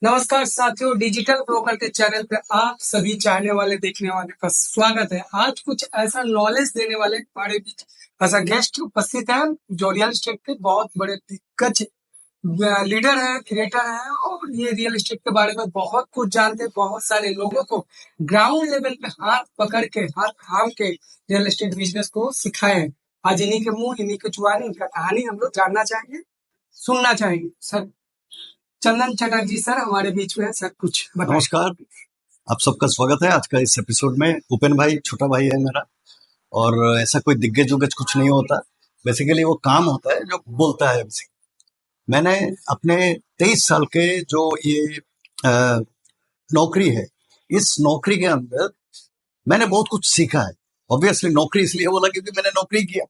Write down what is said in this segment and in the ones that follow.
नमस्कार साथियों, digital broker के चैनल पे आप सभी चाहने वाले देखने वाले का स्वागत है। आज कुछ ऐसा नॉलेज देने वाले हमारे बीच ऐसा गेस्ट उपस्थित है जो रियल एस्टेट के बहुत बड़े दिग्गज लीडर है, क्रिएटर है और ये रियल एस्टेट के बारे में बहुत कुछ जानते हैं। बहुत सारे लोगों को ग्राउंड लेवल पे हाथ पकड़ के, हाथ थाम के रियल एस्टेट बिजनेस को सिखाए हैं। आज इन्हीं के मुंह, इन्हीं की जुबानी, इनका कहानी हम लोग जानना चाहेंगे, सुनना चाहेंगे। सर चंदन चटर्जी सर हमारे बीच में है। सर कुछ बताएं। नमस्कार, आप सबका स्वागत है आज का इस एपिसोड में। उपेन भाई छोटा भाई है मेरा, और ऐसा कोई दिग्गज उग्गज कुछ नहीं होता। बेसिकली वो काम होता है जो बोलता है। मैंने अपने 23 साल के जो ये नौकरी है, इस नौकरी के अंदर मैंने बहुत कुछ सीखा है। ऑब्वियसली नौकरी इसलिए बोला क्योंकि मैंने नौकरी किया।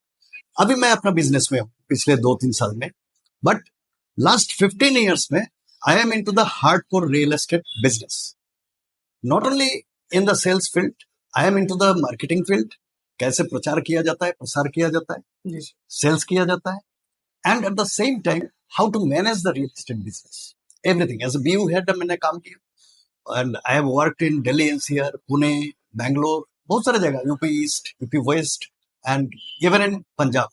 अभी मैं अपना बिजनेस में हूँ पिछले 2-3 साल में, बट लास्ट 15 ईयर्स में I am into the hardcore real estate business. Not only in the sales field, I am into the marketing field. कैसे प्रचार किया जाता है, प्रसार किया जाता है, सेल्स किया जाता है, and at the same time how to manage the real estate business, everything. As a BU head मैंने काम किया, and I have worked in Delhi NCR, Pune, Bangalore, बहुत सारे जगह, UP east, UP west, and even in Punjab.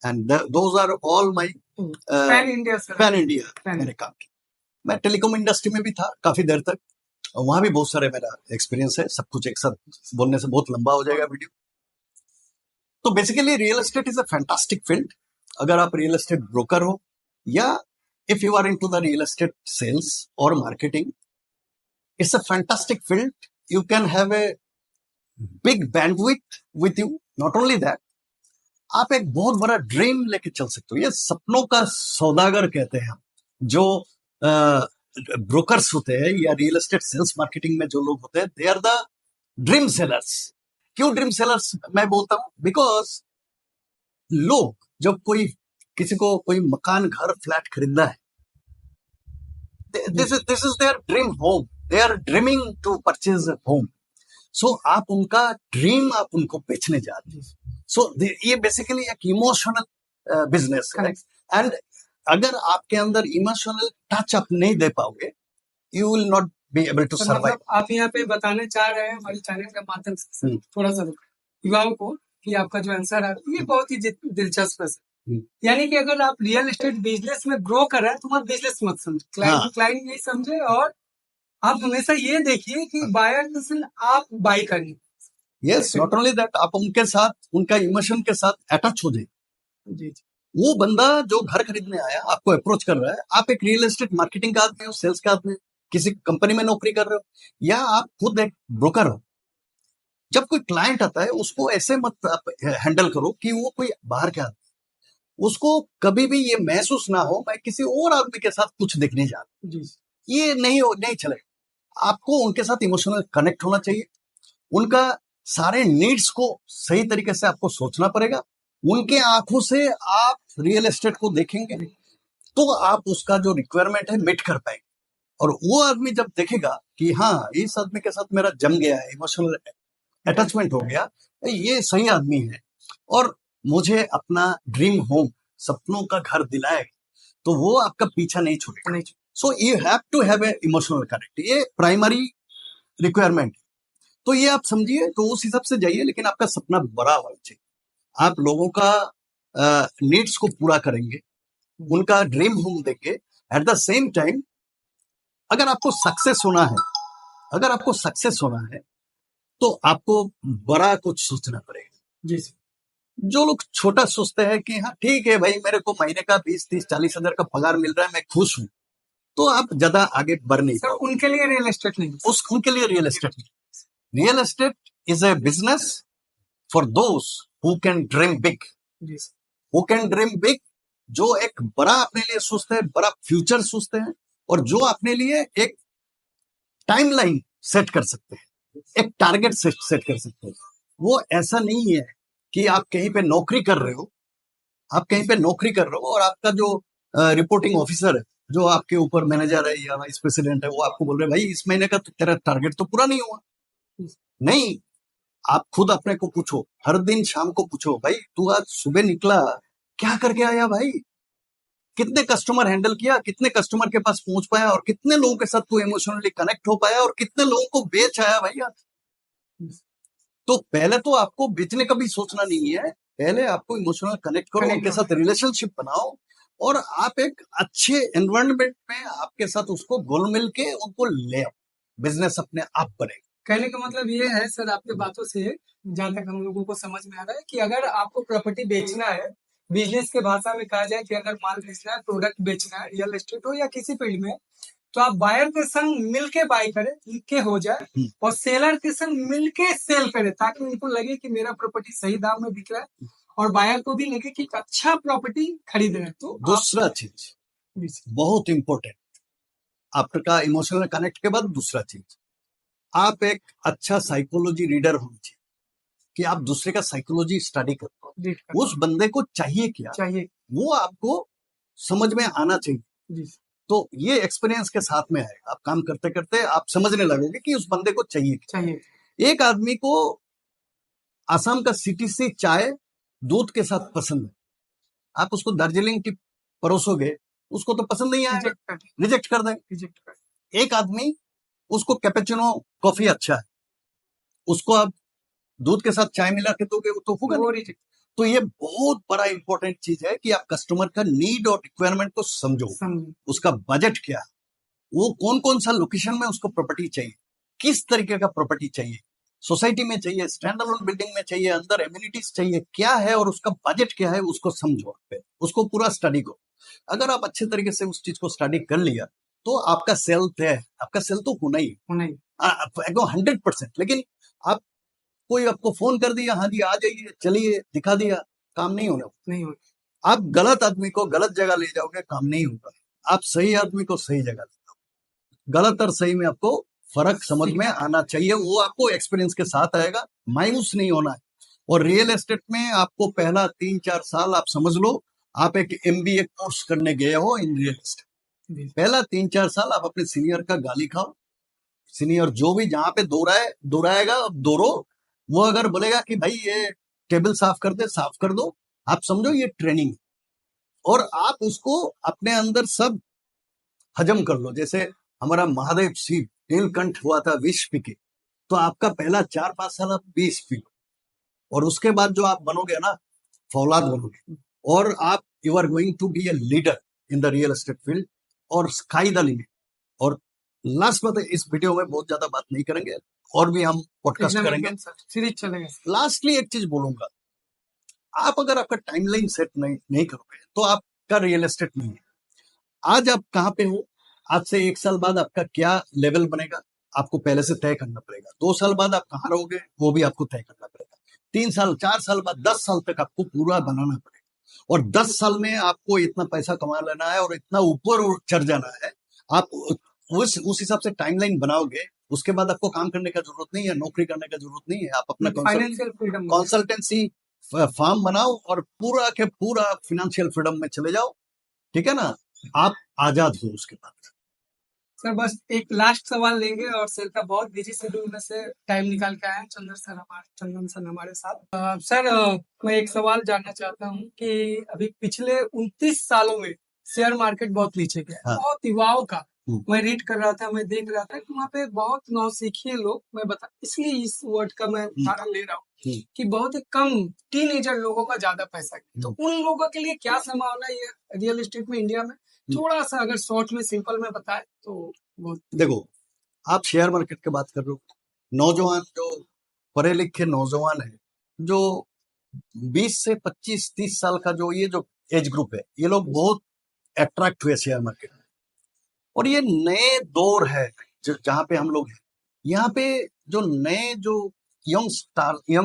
And those are all my pan India sir. Pan India मैंने काम किया। मैं टेलीकॉम इंडस्ट्री में भी था काफी देर तक, और वहां भी बहुत सारे मेरा एक्सपीरियंस है। सब कुछ एक साथ बोलने से बहुत लंबा हो जाएगा वीडियो। तो basically real estate is a fantastic field. अगर आप रियल एस्टेट ब्रोकर हो, या if you are into the real estate sales और marketing, it's a fantastic field. You can have a big bandwidth with you. Not only that, आप एक बहुत बड़ा dream लेके चल सकते हो। ये सपनों का सौदागर कहते हैं हम, जो ब्रोकर्स होते हैं या रियल एस्टेट सेल्स मार्केटिंग में जो लोग होते हैं, they are the dream sellers. क्यों ड्रीम सेलर्स मैं बोलता हूं? बिकॉज लोग जब किसी को कोई मकान, घर, फ्लैट खरीदना है, this is their dream home. They are dreaming to purchase home. So आप उनका ड्रीम आप उनको बेचने जा रहे हैं। सो ये बेसिकली एक इमोशनल बिजनेस है। एंड अगर आपके अंदर इमोशनल टच आप नहीं दे पाओगे, you will not be able to survive. मतलब आप यहाँ पे बताने चाह रहे हैं हमारे चैनल के माध्यम से थोड़ा सा युवाओं को कि आपका जो आंसर है ये बहुत ही दिलचस्प है। यानी कि अगर आप रियल एस्टेट बिजनेस में ग्रो कर रहे हैं तो मत बिजनेस मत समझे, क्लाइंट नहीं समझे, और आप हमेशा ये देखिए कि बायर आप बाई करिए। यस, नॉट ओनली दैट, आप उनके साथ, उनका इमोशन के साथ अटैच हो जाए। जी। वो बंदा जो घर खरीदने आया आपको अप्रोच कर रहा है, आप एक रियल एस्टेट मार्केटिंग का आदमी हो, सेल्स का आदमी हो, किसी कंपनी में नौकरी कर रहे हो, या आप खुद एक ब्रोकर हो। जब कोई क्लाइंट आता है उसको ऐसे मत आप हैंडल करो कि वो कोई बाहर के आदमी, उसको कभी भी ये महसूस ना हो मैं किसी और आदमी के साथ कुछ देखने जा रहा हूं। ये नहीं चलेगा। आपको उनके साथ इमोशनल कनेक्ट होना चाहिए। उनका सारे नीड्स को सही तरीके से आपको सोचना पड़ेगा। उनके आंखों से आप रियल एस्टेट को देखेंगे तो आप उसका जो रिक्वायरमेंट है मीट कर पाएंगे। और वो आदमी जब देखेगा कि हाँ, इस आदमी के साथ मेरा जम गया है, इमोशनल अटैचमेंट हो गया, ये सही आदमी है और मुझे अपना ड्रीम होम, सपनों का घर दिलाएगा, तो वो आपका पीछा नहीं छोड़ेगा। So you have to have a emotional connect. ये प्राइमरी रिक्वायरमेंट। तो ये आप समझिए, तो उस हिसाब से जाइए, लेकिन आपका सपना बड़ा होना चाहिए। आप लोगों का नीड्स को पूरा करेंगे, उनका ड्रीम होम देंगे। एट द सेम टाइम अगर आपको सक्सेस होना है तो आपको बड़ा कुछ सोचना पड़ेगा। जी। जो लोग छोटा सोचते हैं कि हाँ ठीक है भाई, मेरे को महीने का 20-30-40 हजार का पगार मिल रहा है, मैं खुश हूँ, तो आप ज्यादा आगे बढ़ नहीं पाओगे। उनके लिए रियल एस्टेट नहीं, उनके लिए रियल एस्टेट नहीं। Real estate is a business for those who can dream big. जो एक बड़ा अपने लिए सोचते हैं, बड़ा फ्यूचर सोचते हैं, और जो अपने लिए एक टाइमलाइन सेट कर सकते हैं, एक टारगेट सेट कर सकते हैं। वो ऐसा नहीं है कि आप कहीं पे नौकरी कर रहे हो, और आपका जो रिपोर्टिंग ऑफिसर है, जो आपके ऊपर मैनेजर है या वाइस प्रेसिडेंट है, वो आपको बोल रहे भाई इस महीने का तेरा टारगेट तो पूरा नहीं हुआ। नहीं, आप खुद अपने को पूछो, हर दिन शाम को पूछो, भाई तू आज सुबह निकला क्या करके आया भाई? कितने कस्टमर हैंडल किया, कितने कस्टमर के पास पहुंच पाया, और कितने लोगों के साथ तू इमोशनली कनेक्ट हो पाया, और कितने लोगों को बेच आया भैया। तो पहले तो आपको बेचने का भी सोचना नहीं है, पहले आपको इमोशनल कनेक्ट करो, Connect उनके करो। साथ रिलेशनशिप बनाओ, और आप एक अच्छे एनवायरनमेंट में आपके साथ उसको घुल मिल के उनको ले आओ, बिजनेस अपने आप बढ़ेगा। कहने का मतलब ये है सर आपके बातों से, जहाँ तक हम लोगों को समझ में आ रहा है कि अगर आपको प्रॉपर्टी बेचना है, बिजनेस के भाषा में कहा जाए कि अगर माल बेचना है, प्रोडक्ट बेचना है, रियल एस्टेट हो या किसी फील्ड में, तो आप बायर के संग मिलके बाय करें, लिख के हो जाए, और सेलर के संग मिलके सेल करें, ताकि उनको लगे कि मेरा प्रॉपर्टी सही दाम में बिक रहा है, और बायर को भी लगे कि एक अच्छा प्रॉपर्टी खरीद रहे हैं। तो आप दूसरा चीज बहुत इंपॉर्टेंट, आपका इमोशनल कनेक्ट के बाद दूसरा चीज, आप एक अच्छा साइकोलॉजी रीडर होना चाहिए, कि आप दूसरे का साइकोलॉजी स्टडी करते हो, रीड करना उस बंदे को चाहिए क्या, चाहिए। वो आपको समझ में आना चाहिए। जी तो ये एक्सपीरियंस के साथ में आएगा, आप काम करते करते आप समझने लगोगे कि उस बंदे को चाहिए क्या। चाहिए। एक आदमी को आसाम का सिटी से चाय दूध के साथ पसंद है, आप उसको दार्जिलिंग की परोसोगे, उसको तो पसंद नहीं आएगा, रिजेक्ट कर देंगे। एक आदमी उसको कैपेचिनो कॉफी अच्छा है, उसको आप दूध के साथ चाय मिला के दोगे, वो तो होगा नहीं। तो ये बहुत बड़ा इंपॉर्टेंट चीज है कि आप कस्टमर का नीड और रिक्वायरमेंट को समझो, उसका बजट क्या है, वो कौन कौन सा लोकेशन में उसको प्रॉपर्टी चाहिए, किस तरीके का प्रॉपर्टी चाहिए, सोसाइटी में चाहिए, स्टैंड अलोन बिल्डिंग में चाहिए, अंदर एम्यूनिटीज चाहिए, क्या है, और उसका बजट क्या है, उसको समझो, उसको पूरा स्टडी करो। अगर आप अच्छे तरीके से उस चीज को स्टडी कर लिया, तो आपका सेल तय है, आपका सेल तो होना ही 100%। लेकिन आप कोई आपको फोन कर दिया, हाँ जी आ जाइए, चलिए, दिखा दिया, काम नहीं होना। आप गलत आदमी को गलत जगह ले जाओगे, काम नहीं होगा। आप सही आदमी को सही जगह ले जाओ, गलत और सही में आपको फर्क समझ में आना चाहिए, वो आपको एक्सपीरियंस के साथ आएगा, मायूस नहीं होना है। और रियल एस्टेट में आपको पहला 3-4 साल आप समझ लो, आप एक MBA कोर्स करने गए हो इन रियल एस्टेट। पहला 3-4 साल आप अपने सीनियर का गाली खाओ, सीनियर जो भी जहां पे दोहराएगा दोहरो, वो अगर बोलेगा कि भाई ये टेबल साफ कर दे, साफ कर दो, आप समझो ये ट्रेनिंग, और आप उसको अपने अंदर सब हजम कर लो। जैसे हमारा महादेव सिंह नीलकंठ हुआ था 20 पी के, तो आपका पहला 4-5 साल आप 20 पी लो, और उसके बाद जो आप बनोगे ना, फौलाद बनोगे, और आप you are going to be a leader in the real estate field, और स्काई द लिमिट। और लास्ट बात, इस वीडियो में बहुत ज्यादा बात नहीं करेंगे, और भी हम पॉडकास्ट करेंगे, सीरीज चलेगा। लास्टली एक चीज बोलूंगा, आप अगर आपका टाइमलाइन सेट नहीं करोगे, तो आपका रियल एस्टेट नहीं है। आज आप कहाँ पे हो, आज से 1 साल बाद आपका क्या लेवल बनेगा, आपको पहले से तय करना पड़ेगा। 2 साल बाद आप कहाँ रहोगे, वो भी आपको तय करना पड़ेगा। 3 साल 4 साल बाद 10 साल तक आपको पूरा बनाना पड़ेगा, और 10 साल में आपको इतना पैसा कमा लेना है, और इतना ऊपर चढ़ जाना है। आप उस हिसाब से टाइमलाइन बनाओगे, उसके बाद आपको काम करने का जरूरत नहीं है, नौकरी करने का जरूरत नहीं है। आप अपना कंसल्टेंसी फार्म बनाओ, और पूरा के पूरा फिनेंशियल फ्रीडम में चले जाओ, ठीक है ना, आप आजाद हो उसके बाद। सर बस एक लास्ट सवाल लेंगे, और सर का बहुत बिजी शेड्यूल में से टाइम निकाल के आए हैं चंदन सर हमारे साथ। सर मैं एक सवाल जानना चाहता हूँ कि अभी पिछले 29 सालों में शेयर मार्केट बहुत नीचे गया है, बहुत युवाओं का, मैं रीड कर रहा था, मैं देख रहा था कि वहाँ पे बहुत नौसिखिए लोग, मैं बता इसलिए इस वर्ड का मैं उदाहरण ले रहा हूँ कि बहुत ही कम टीनेजर लोगों का ज्यादा पैसा है। तो उन लोगों के लिए क्या संभावना है ये रियल एस्टेट में इंडिया में, थोड़ा सा अगर शॉर्ट में सिंपल में बताए तो बहुत। देखो, आप शेयर मार्केट की बात कर रहे हो, नौजवान जो पढ़े लिखे नौजवान है, जो 20 से 25-30 साल का जो ये जो एज ग्रुप है, ये लोग बहुत अट्रैक्ट हुए शेयर मार्केट में, और ये नए दौर है जहाँ पे हम लोग हैं। यहाँ पे जो नए जो यंग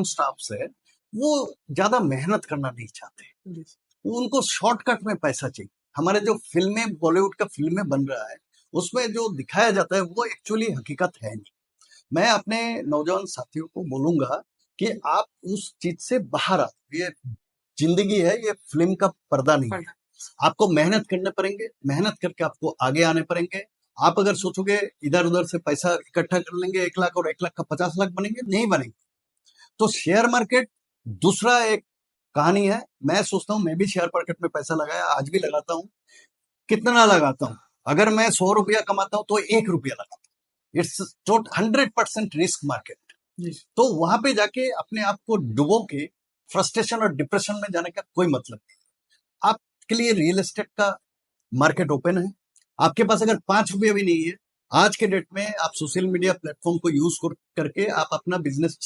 स्टाफ्स है, वो ज्यादा मेहनत करना नहीं चाहते, उनको शॉर्टकट में पैसा चाहिए। हमारे जो फिल्में, बॉलीवुड का फिल्में बन रहा है, उसमें जो दिखाया जाता है वो एक्चुअली हकीकत है नहीं। मैं अपने नौजवान साथियों को बोलूंगा कि आप उस चीज से बाहर आओ, ये जिंदगी है, ये फिल्म का पर्दा नहीं है। आपको मेहनत करने पड़ेंगे, मेहनत करके आपको आगे आने पड़ेंगे। आप अगर सोचोगे इधर उधर से पैसा इकट्ठा कर लेंगे, 1 लाख और 1 लाख का 50 लाख बनेंगे, नहीं बनेंगे। तो शेयर मार्केट दूसरा एक कहानी है। मैं सोचता हूँ मैं भी शेयर मार्केट में पैसा लगाया, आज भी लगाता हूँ। कितना लगाता हूँ? अगर मैं 100 रुपया कमाता हूँ तो 1 रुपया लगाता हूँ। It's 100% risk market. जी तो वहां पे जाके अपने आप को डुबो के फ्रस्ट्रेशन और डिप्रेशन में जाने का कोई मतलब नहीं। आपके लिए रियल एस्टेट का मार्केट ओपन है। आपके पास अगर 5 रुपये भी नहीं है, आज के डेट में आप सोशल मीडिया प्लेटफॉर्म को यूज करके आप अपना बिजनेस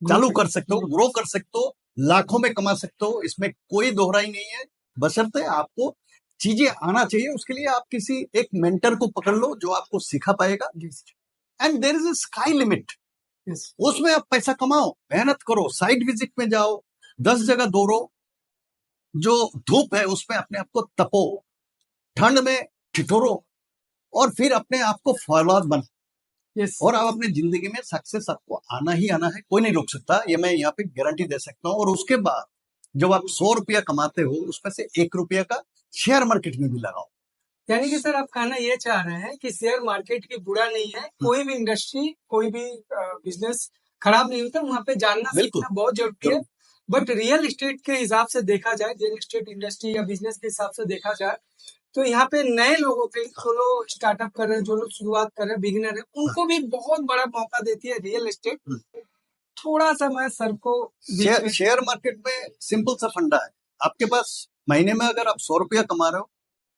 चालू कर सकते हो, ग्रो कर सकते हो, लाखों में कमा सकते हो। इसमें कोई दोहराई नहीं है। बशर्ते आपको चीजें आना चाहिए। उसके लिए आप किसी एक मेंटर को पकड़ लो जो आपको सिखा पाएगा। And there is a sky limit. उसमें आप पैसा कमाओ, मेहनत करो, साइट विजिट में जाओ, 10 जगह दौड़ो, जो धूप है उसमें अपने आप को तपो, ठंड में ठिठुरो, और फिर अपने आप को फौलाद बना। और आप अपनी जिंदगी में सक्सेस आपको आना ही आना है, कोई नहीं रोक सकता। ये मैं यहाँ पे गारंटी दे सकता हूँ। और उसके बाद जब आप 100 रुपया कमाते हो, उसमें से 1 रुपया का शेयर मार्केट में भी लगाओ। यानी कि सर आप कहना ये चाह रहे हैं कि शेयर मार्केट की बुरा नहीं है, कोई भी इंडस्ट्री, कोई भी बिजनेस खराब नहीं होता, वहां पे जानना बिल्कुल। सीखना बहुत जरूरी है। बट रियल एस्टेट के हिसाब से देखा जाए, रियल एस्टेट इंडस्ट्री या बिजनेस के हिसाब से देखा जाए, तो यहाँ पे नए लोगों के, जो लोग स्टार्टअप कर रहे हैं, जो लोग शुरुआत कर रहे हैं, बिगिनर है, उनको भी बहुत बड़ा मौका देती है रियल एस्टेट। थोड़ा सा मैं सर को शेयर मार्केट में सिंपल सा फंडा है। आपके पास महीने में अगर आप 100 रुपया कमा रहे हो,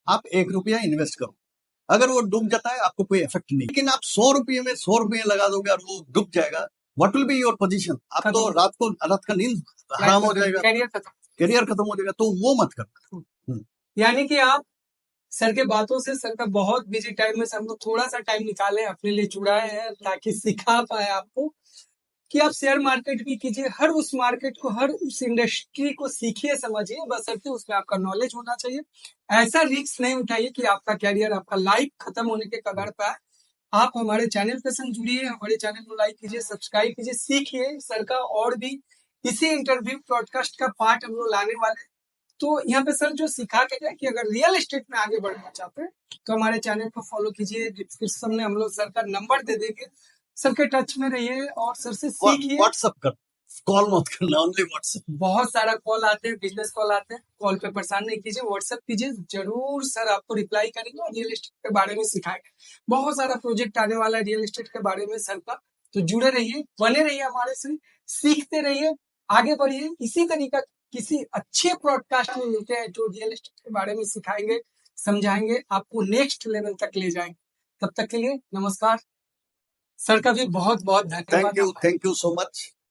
आप 1 रुपया इन्वेस्ट करो। अगर वो डूब जाता है आपको कोई इफेक्ट नहीं। लेकिन आप 100 रुपये में 100 रुपये लगा दोगे और वो डूब जाएगा, what will be your position? आप तो रात का नींद हराम हो जाएगा, करियर खत्म हो जाएगा। तो वो मत कर। यानी कि आप सर के बातों से, सर का बहुत बिजी टाइम में से हम लोग थोड़ा सा टाइम निकाले, अपने लिए जुड़ाए हैं ताकि सिखा पाए आपको कि आप शेयर मार्केट भी कीजिए, हर उस मार्केट को, हर उस इंडस्ट्री को सीखिए, समझिए, बशर्ते उसमें आपका नॉलेज होना चाहिए। ऐसा रिस्क नहीं उठाइए कि आपका कैरियर, आपका लाइफ खत्म होने के कगार पर है। आप हमारे चैनल के संग जुड़िए, हमारे चैनल को लाइक कीजिए, सब्सक्राइब कीजिए, सीखिए सर का। और भी इसी इंटरव्यू पॉडकास्ट का पार्ट हम लोग लाने वाले हैं। तो यहाँ पे सर जो सिखा के गए कि अगर रियल एस्टेट में आगे बढ़ना चाहते हैं तो हमारे चैनल को फॉलो कीजिए। डिस्क्रिप्शन में हम लोग सर का नंबर दे देंगे, सर के टच में रहिए और सर से सीखिए। व्हाट्सएप कर, कॉल मत करना, ओनली व्हाट्सएप। बहुत सारा कॉल आते हैं, बिजनेस कॉल आते हैं, कॉल पे परेशान नहीं कीजिए, व्हाट्सएप कीजिए, जरूर सर आपको रिप्लाई करेंगे और रियल एस्टेट के बारे में सिखाएंगे। बहुत सारा प्रोजेक्ट आने वाला है रियल एस्टेट के बारे में सर का। तो जुड़े रहिए, बने रहिए हमारे से, सीखते रहिए, आगे बढ़िए। इसी तरीका किसी अच्छे पॉडकास्ट में मिलते हैं जो रियल एस्टेट के बारे में सिखाएंगे, समझाएंगे, आपको नेक्स्ट लेवल तक ले जाएंगे। तब तक के लिए नमस्कार। सर का भी बहुत बहुत धन्यवाद। Thank you so much.